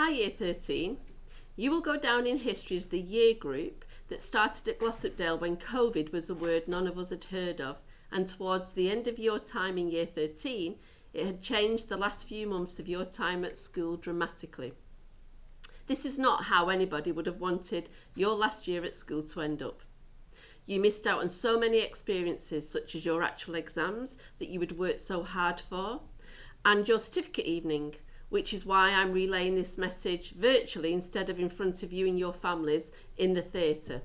Hi Year 13. You will go down in history as the year group that started at Glossopdale when COVID was a word none of us had heard of, and towards the end of your time in Year 13, it had changed the last few months of your time at school dramatically. This is not how anybody would have wanted your last year at school to end up. You missed out on so many experiences, such as your actual exams that you had worked so hard for, and your certificate evening, which is why I'm relaying this message virtually instead of in front of you and your families in the theatre.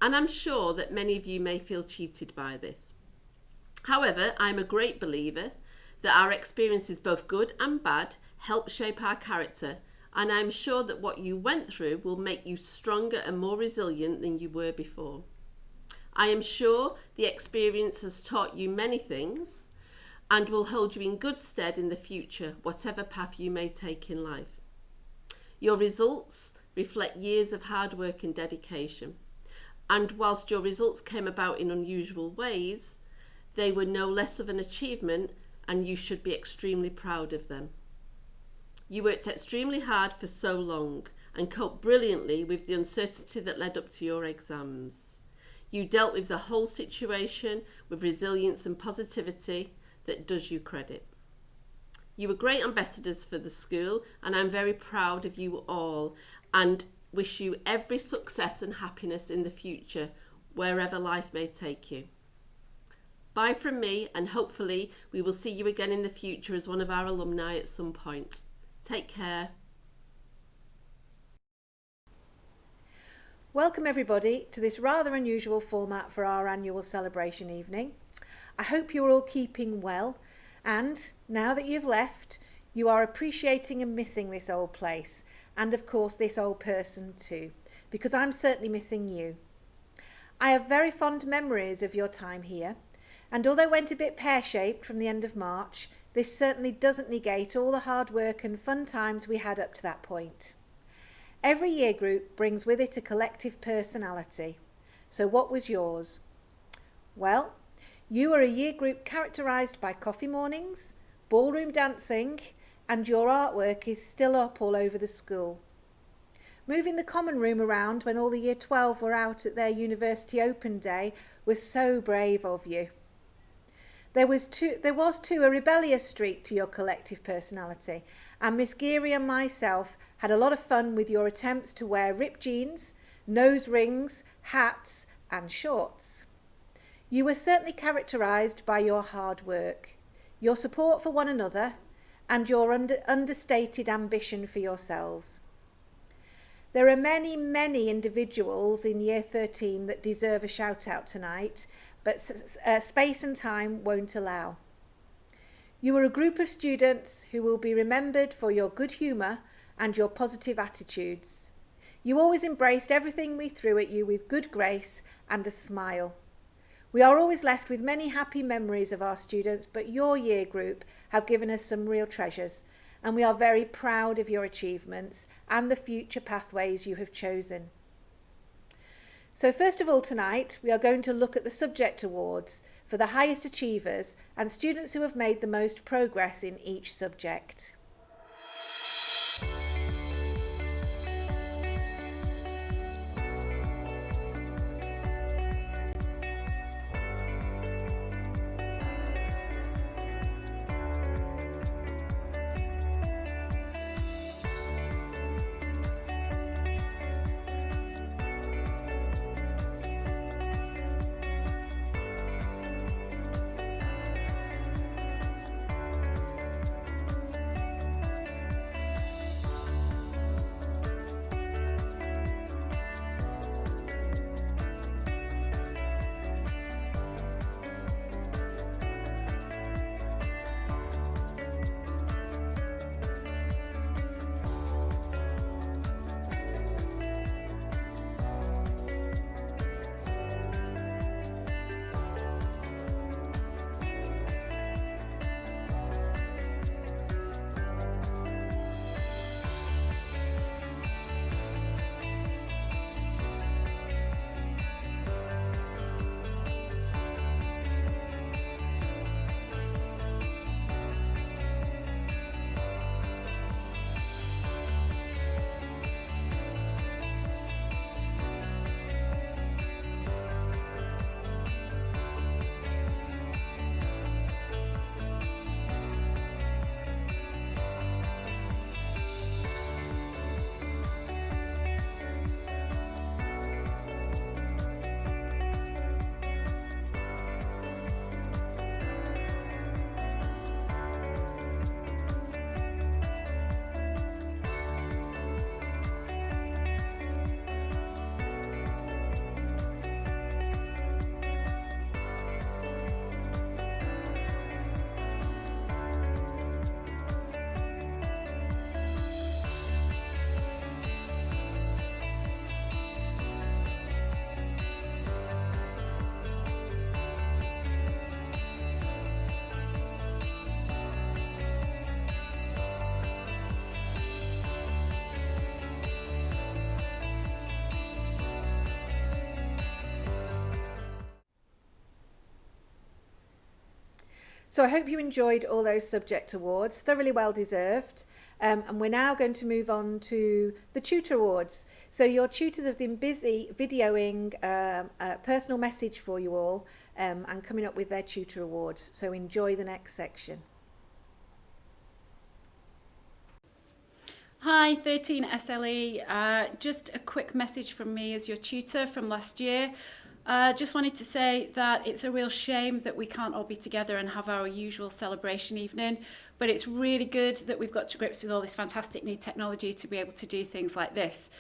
And I'm sure that many of you may feel cheated by this. However, I'm a great believer that our experiences, both good and bad, help shape our character, and I'm sure that what you went through will make you stronger and more resilient than you were before. I am sure the experience has taught you many things and will hold you in good stead in the future, whatever path you may take in life. Your results reflect years of hard work and dedication, and whilst your results came about in unusual ways, they were no less of an achievement, and you should be extremely proud of them. You worked extremely hard for so long and coped brilliantly with the uncertainty that led up to your exams. You dealt with the whole situation with resilience and positivity that does you credit. You were great ambassadors for the school, and I'm very proud of you all and wish you every success and happiness in the future, wherever life may take you. Bye from me, and hopefully we will see you again in the future as one of our alumni at some point. Take care. Welcome everybody to this rather unusual format for our annual celebration evening. I hope you're all keeping well, and now that you've left, you are appreciating and missing this old place, and of course this old person too, because I'm certainly missing you. I have very fond memories of your time here, and although it went a bit pear-shaped from the end of March, this certainly doesn't negate all the hard work and fun times we had up to that point. Every year group brings with it a collective personality. So what was yours? Well, you are a year group characterised by coffee mornings, ballroom dancing, and your artwork is still up all over the school. Moving the common room around when all the year 12 were out at their university open day was so brave of you. There was too a rebellious streak to your collective personality, and Miss Geary and myself had a lot of fun with your attempts to wear ripped jeans, nose rings, hats and shorts. You were certainly characterised by your hard work, your support for one another, and your understated ambition for yourselves. There are many, many individuals in Year 13 that deserve a shout out tonight, but space and time won't allow. You are a group of students who will be remembered for your good humour and your positive attitudes. You always embraced everything we threw at you with good grace and a smile. We are always left with many happy memories of our students, but your year group have given us some real treasures, and we are very proud of your achievements and the future pathways you have chosen. So first of all tonight, we are going to look at the subject awards for the highest achievers and students who have made the most progress in each subject. So I hope you enjoyed all those subject awards, thoroughly well deserved. And we're now going to move on to the tutor awards. So your tutors have been busy videoing a personal message for you all and coming up with their tutor awards. So enjoy the next section. Hi 13 SLE, just a quick message from me as your tutor from last year. Just wanted to say that it's a real shame that we can't all be together and have our usual celebration evening, but it's really good that we've got to grips with all this fantastic new technology to be able to do things like this.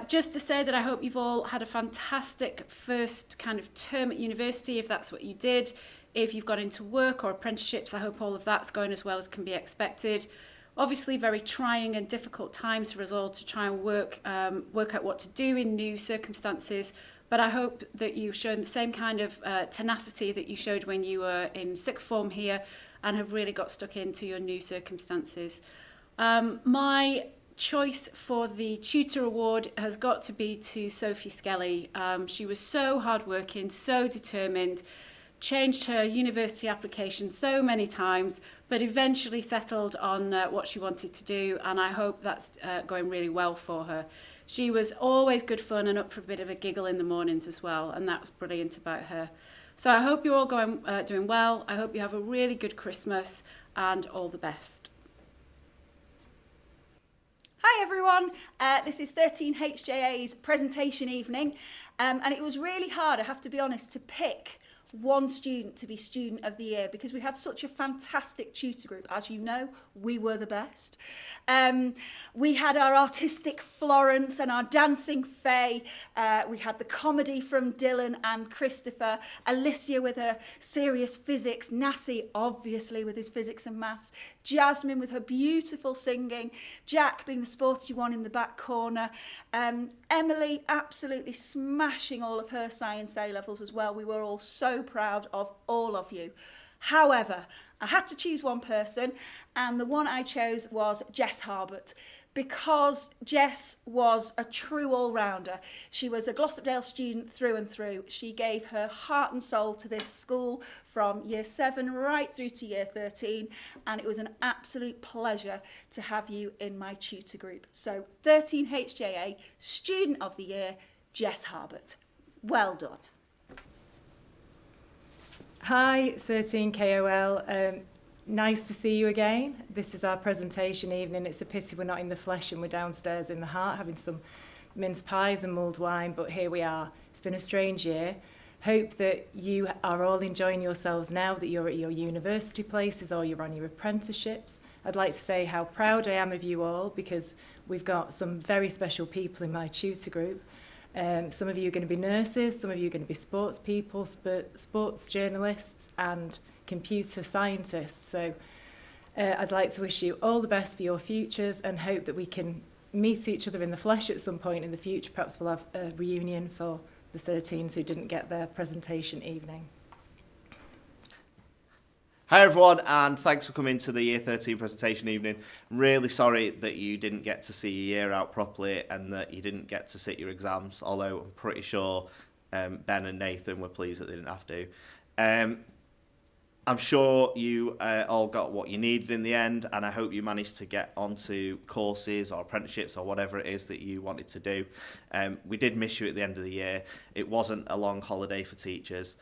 Just to say that I hope you've all had a fantastic first kind of term at university, if that's what you did. If you've got into work or apprenticeships, I hope all of that's going as well as can be expected. Obviously very trying and difficult times for us all to try and work out what to do in new circumstances, but I hope that you've shown the same kind of tenacity that you showed when you were in sixth form here and have really got stuck into your new circumstances. My choice for the tutor award has got to be to Sophie Skelly. She was so hardworking, so determined, changed her university application so many times, but eventually settled on what she wanted to do, and I hope that's going really well for her. She was always good fun and up for a bit of a giggle in the mornings as well, and that was brilliant about her. So I hope you're all doing well. I hope you have a really good Christmas and all the best. Hi everyone, this is 13HJA's presentation evening, and it was really hard, I have to be honest, to pick one student to be Student of the Year because we had such a fantastic tutor group. As you know, we were the best. We had our artistic Florence and our dancing Faye. We had the comedy from Dylan and Christopher, Alicia with her serious physics, Nassi obviously with his physics and maths, Jasmine with her beautiful singing, Jack being the sporty one in the back corner, Emily absolutely smashing all of her science A-levels as well. We were all so proud of all of you. However, I had to choose one person, and the one I chose was Jess Harbert, because Jess was a true all-rounder. She was a Glossopdale student through and through. She gave her heart and soul to this school from year 7 right through to year 13, and it was an absolute pleasure to have you in my tutor group. So 13HJA Student of the Year, Jess Harbert. Well done. Hi 13KOL, nice to see you again. This is our presentation evening. It's a pity we're not in the flesh and we're downstairs in the heart having some mince pies and mulled wine, but here we are. It's been a strange year. Hope that you are all enjoying yourselves now that you're at your university places or you're on your apprenticeships. I'd like to say how proud I am of you all because we've got some very special people in my tutor group. Some of you are going to be nurses, some of you are going to be sports people, sports journalists and computer scientists. So I'd like to wish you all the best for your futures and hope that we can meet each other in the flesh at some point in the future. Perhaps we'll have a reunion for the 13s who didn't get their presentation evening. Hi everyone, and thanks for coming to the Year 13 presentation evening. I'm really sorry that you didn't get to see your year out properly and that you didn't get to sit your exams, although I'm pretty sure Ben and Nathan were pleased that they didn't have to. I'm sure you all got what you needed in the end, and I hope you managed to get onto courses or apprenticeships or whatever it is that you wanted to do. We did miss you at the end of the year. It wasn't a long holiday for teachers.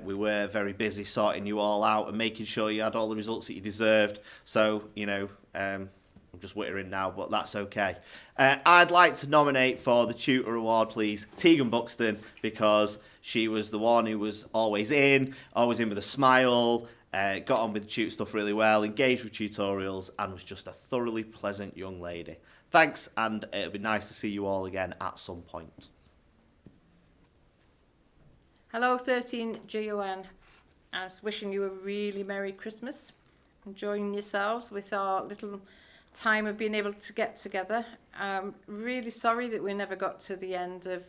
We were very busy sorting you all out and making sure you had all the results that you deserved. So, you know, I'm just wittering now, but that's okay. I'd like to nominate for the Tutor Award, please, Tegan Buxton, because she was the one who was always in with a smile, got on with the tutor stuff really well, engaged with tutorials, and was just a thoroughly pleasant young lady. Thanks, and it'll be nice to see you all again at some point. Hello 13GON, I was wishing you a really Merry Christmas, enjoying yourselves with our little time of being able to get together. Really sorry that we never got to the end of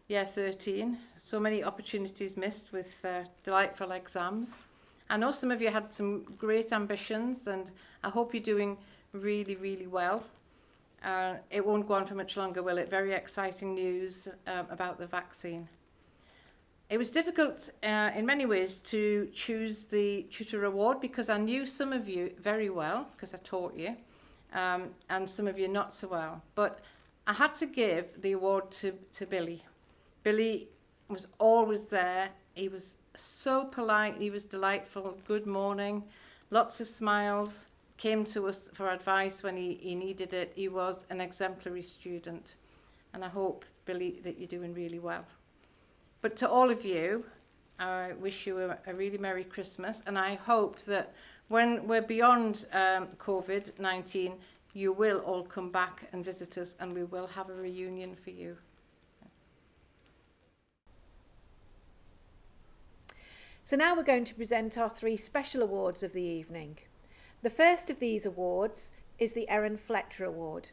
year 13, so many opportunities missed with delightful exams. I know some of you had some great ambitions and I hope you're doing really, really well. It won't go on for much longer, will it? Very exciting news about the vaccine. It was difficult in many ways to choose the tutor award because I knew some of you very well because I taught you, and some of you not so well. But I had to give the award to Billy. Billy was always there. He was so polite. He was delightful. Good morning. Lots of smiles. Came to us for advice when he needed it. He was an exemplary student. And I hope, Billy, that you're doing really well. But to all of you, I wish you a really Merry Christmas. And I hope that when we're beyond COVID-19, you will all come back and visit us and we will have a reunion for you. So now we're going to present our 3 special awards of the evening. The first of these awards is the Erin Fletcher Award.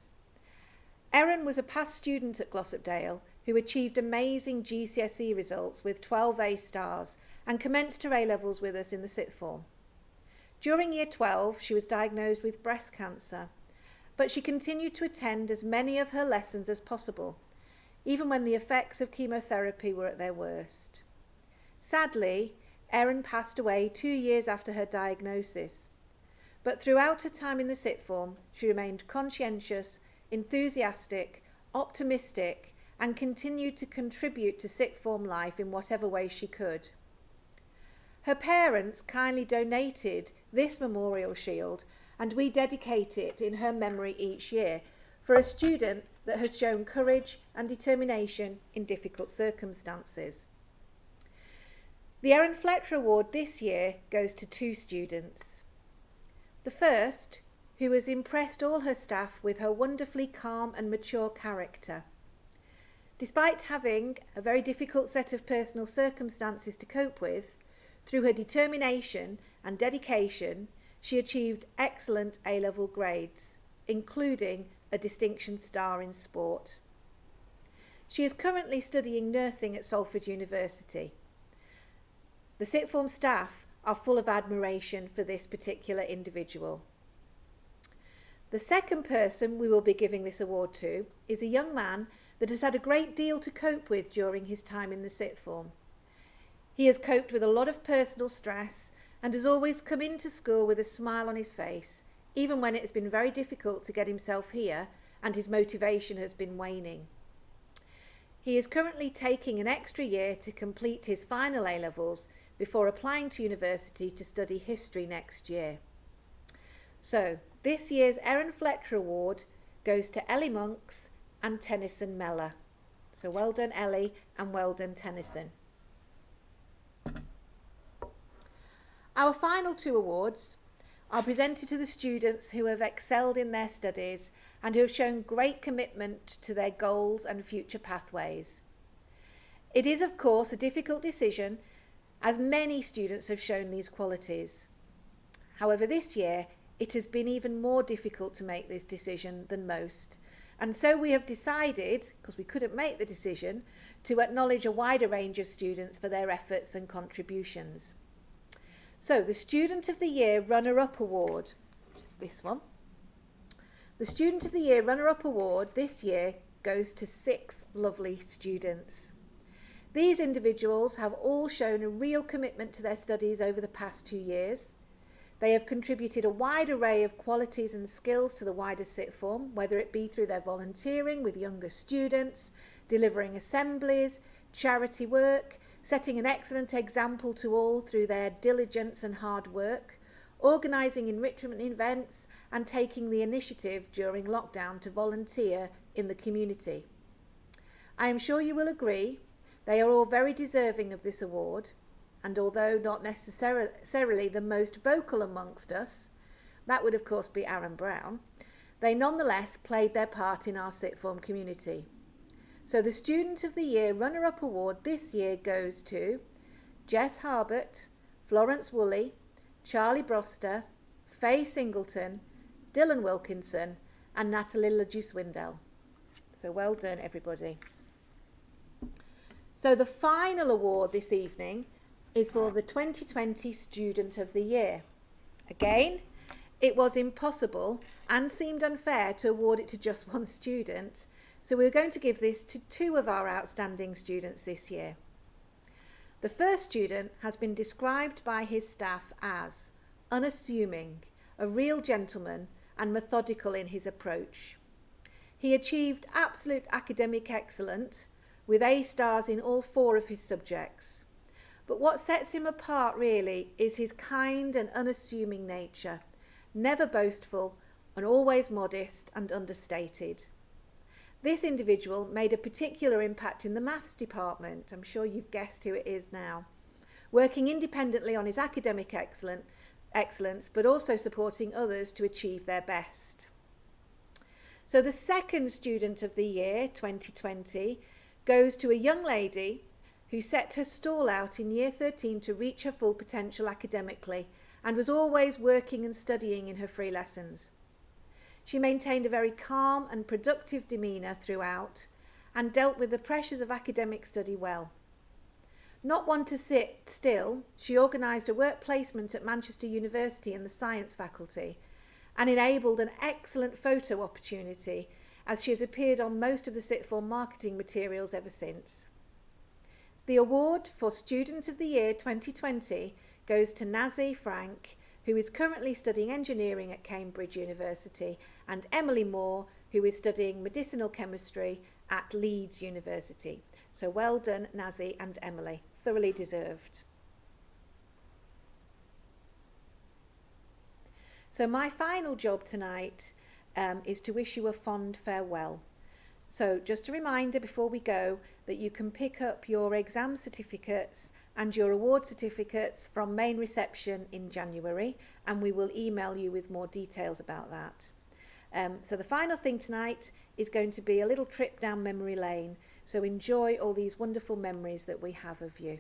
Erin was a past student at Glossopdale who achieved amazing GCSE results with 12 A stars and commenced her A-levels with us in the 6th form. During year 12, she was diagnosed with breast cancer, but she continued to attend as many of her lessons as possible, even when the effects of chemotherapy were at their worst. Sadly, Erin passed away 2 years after her diagnosis, but throughout her time in the 6th form, she remained conscientious, enthusiastic, optimistic, and continued to contribute to 6th form life in whatever way she could. Her parents kindly donated this memorial shield, and we dedicate it in her memory each year for a student that has shown courage and determination in difficult circumstances. The Erin Fletcher Award this year goes to 2 students. The first, who has impressed all her staff with her wonderfully calm and mature character. Despite having a very difficult set of personal circumstances to cope with, through her determination and dedication, she achieved excellent A-level grades, including a distinction star in sport. She is currently studying nursing at Salford University. The 6th form staff are full of admiration for this particular individual. The second person we will be giving this award to is a young man that has had a great deal to cope with during his time in the 6th form. He has coped with a lot of personal stress and has always come into school with a smile on his face, even when it has been very difficult to get himself here and his motivation has been waning. He is currently taking an extra year to complete his final A-levels before applying to university to study history next year. So, this year's Erin Fletcher Award goes to Ellie Monks and Tennyson Mellor. So well done, Ellie, and well done, Tennyson. Our final 2 awards are presented to the students who have excelled in their studies and who have shown great commitment to their goals and future pathways. It is, of course, a difficult decision, as many students have shown these qualities. However, this year, it has been even more difficult to make this decision than most. And so we have decided, because we couldn't make the decision, to acknowledge a wider range of students for their efforts and contributions. So the Student of the Year Runner-Up Award, which is this one. The Student of the Year Runner-Up Award this year goes to 6 lovely students. These individuals have all shown a real commitment to their studies over the past 2 years. They have contributed a wide array of qualities and skills to the wider 6th form, whether it be through their volunteering with younger students, delivering assemblies, charity work, setting an excellent example to all through their diligence and hard work, organising enrichment events and taking the initiative during lockdown to volunteer in the community. I am sure you will agree they are all very deserving of this award, and although not necessarily the most vocal amongst us, that would of course be Aaron Brown, they nonetheless played their part in our 6th form community. So the Student of the Year Runner-Up Award this year goes to Jess Harbert, Florence Woolley, Charlie Broster, Faye Singleton, Dylan Wilkinson and Natalie LaJuice-Windell. So well done, everybody. So the final award this evening is for the 2020 Student of the Year. Again, it was impossible and seemed unfair to award it to just one student, so we're going to give this to 2 of our outstanding students this year. The first student has been described by his staff as unassuming, a real gentleman and methodical in his approach. He achieved absolute academic excellence with A stars in all 4 of his subjects. But what sets him apart really is his kind and unassuming nature, never boastful and always modest and understated. This individual made a particular impact in the maths department. I'm sure you've guessed who it is now. Working independently on his academic excellence, but also supporting others to achieve their best. So the second student of the year, 2020, goes to a young lady who set her stall out in year 13 to reach her full potential academically and was always working and studying in her free lessons. She maintained a very calm and productive demeanour throughout and dealt with the pressures of academic study well. Not one to sit still, she organised a work placement at Manchester University in the science faculty and enabled an excellent photo opportunity as she has appeared on most of the sixth form marketing materials ever since. The award for Student of the Year 2020 goes to Nazi Frank, who is currently studying engineering at Cambridge University, and Emily Moore, who is studying medicinal chemistry at Leeds University. So well done, Nazi and Emily. Thoroughly deserved. So my final job tonight is to wish you a fond farewell. So just a reminder before we go that you can pick up your exam certificates and your award certificates from main reception in January, and we will email you with more details about that. So the final thing tonight is going to be a little trip down memory lane. So enjoy all these wonderful memories that we have of you.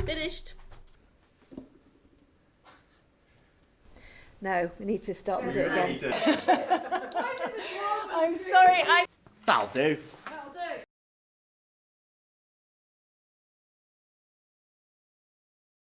Finished. No, we need to start and do it again. I'm sorry, That'll do.